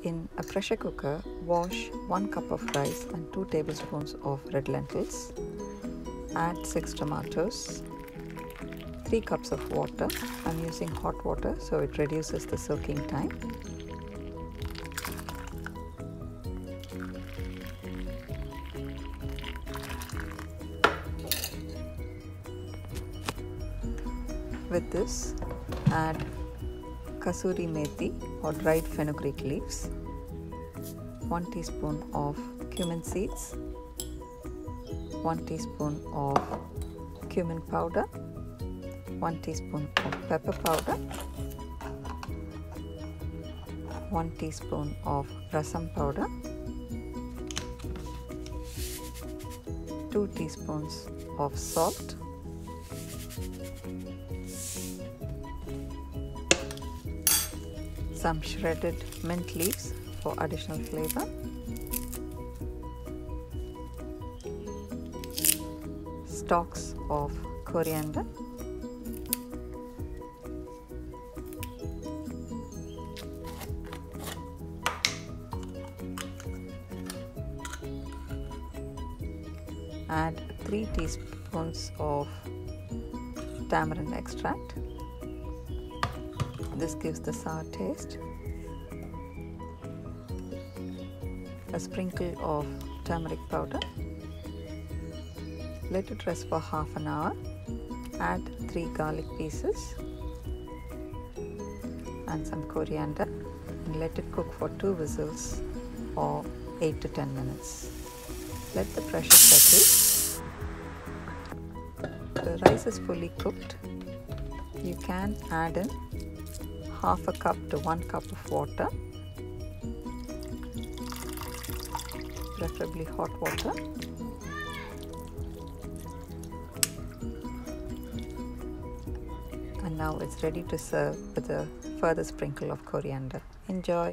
In a pressure cooker, wash 1 cup of rice and 2 tablespoons of red lentils. Add 6 tomatoes, 3 cups of water. I'm using hot water so it reduces the soaking time. With this, add kasuri methi or dried fenugreek leaves, 1 teaspoon of cumin seeds, 1 teaspoon of cumin powder, 1 teaspoon of pepper powder, 1 teaspoon of rasam powder, 2 teaspoons of salt, some shredded mint leaves for additional flavor, stalks of coriander, add 3 teaspoons of tamarind extract. This gives the sour taste. A sprinkle of turmeric powder. Let it rest for half an hour. Add 3 garlic pieces and some coriander and let it cook for 2 whistles or 8 to 10 minutes. Let the pressure settle. The rice is fully cooked. You can add in half a cup to 1 cup of water, preferably hot water. And now it's ready to serve with a further sprinkle of coriander. Enjoy!